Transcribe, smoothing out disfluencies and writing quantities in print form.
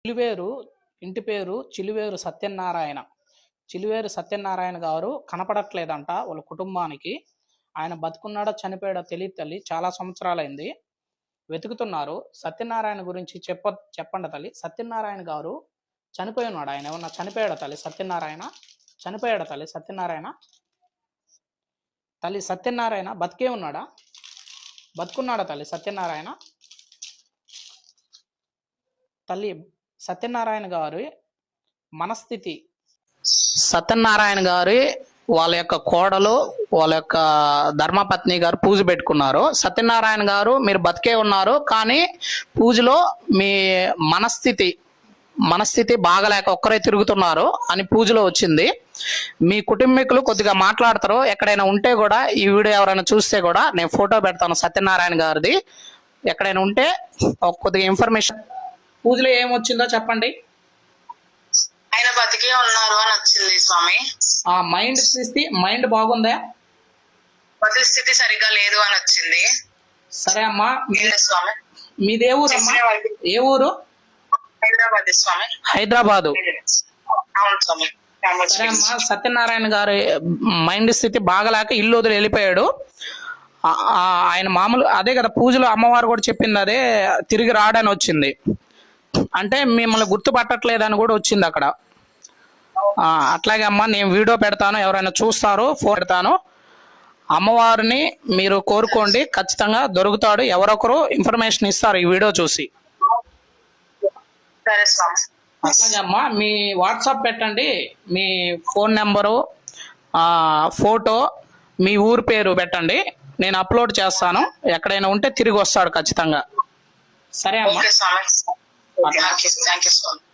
చిలువేరు ఇంటి పేరు చిలువేరు సత్యనారాయణ. చిలువేరు సత్యనారాయణ గారు కనపడట్లేదంట వాళ్ళ కుటుంబానికి. ఆయన బతుకున్నాడో చనిపోయాడో తెలియదు తల్లి. చాలా సంవత్సరాలైంది. వెతుకుతున్నారు. సత్యనారాయణ గురించి చెప్పండి తల్లి. సత్యనారాయణ గారు చనిపోయి ఉన్నాడు. ఆయన ఏమన్నా చనిపోయాడా తల్లి? సత్యనారాయణ చనిపోయాడా తల్లి? సత్యనారాయణ తల్లి సత్యనారాయణ బతికే ఉన్నాడా? బతుకున్నాడా తల్లి సత్యనారాయణ? తల్లి సత్యనారాయణ గారి మనస్థితి, సత్యనారాయణ గారి వాళ్ళ యొక్క కోడలు, వాళ్ళ యొక్క ధర్మపత్ని గారు పూజ పెట్టుకున్నారు. సత్యనారాయణ గారు మీరు బతికే ఉన్నారు, కానీ పూజలో మీ మనస్థితి బాగలేక ఒక్కరే తిరుగుతున్నారు అని పూజలో వచ్చింది. మీ కుటుంబీకులు కొద్దిగా మాట్లాడతారు. ఎక్కడైనా ఉంటే కూడా ఈ వీడియో ఎవరైనా చూస్తే కూడా నేను ఫోటో పెడతాను సత్యనారాయణ గారిది. ఎక్కడైనా ఉంటే కొద్దిగా ఇన్ఫర్మేషన్. పూజలో ఏమొచ్చిందో చెప్పండి. ఆయన బతికే ఉన్నారు అని వచ్చింది స్వామి. ఆ మైండ్ బాగుందా? పరిస్థితి సరిగ్గా లేదు అని వచ్చింది. సరే అమ్మా. స్వామి మీదే ఊరు అమ్మా? ఏ ఊరు? హైదరాబాద్ స్వామి. హైదరాబాదు. అవును స్వామి. సరే అమ్మా. సత్యనారాయణ గారి మైండ్ స్థితి బాగలేక ఇల్లు వదిలి వెళ్ళిపోయాడు. ఆయన మామూలు అదే కదా పూజలో అమ్మవారు కూడా చెప్పింది, అదే తిరిగి రాడని వచ్చింది. అంటే మిమ్మల్ని గుర్తుపట్టట్లేదని కూడా వచ్చింది అక్కడ. అట్లాగే అమ్మ నేను వీడియో పెడతాను, ఎవరైనా చూస్తారు ఫోన్ పెడతాను. అమ్మవారిని మీరు కోరుకోండి, ఖచ్చితంగా దొరుకుతాడు. ఎవరొకరు ఇన్ఫర్మేషన్ ఇస్తారు ఈ వీడియో చూసి. అట్లాగే అమ్మ మీ వాట్సాప్ పెట్టండి, మీ ఫోన్ నెంబరు, ఫోటో, మీ ఊరు పేరు పెట్టండి. నేను అప్లోడ్ చేస్తాను. ఎక్కడైనా ఉంటే తిరిగి వస్తాడు ఖచ్చితంగా. సరే అమ్మా. Thank you so much.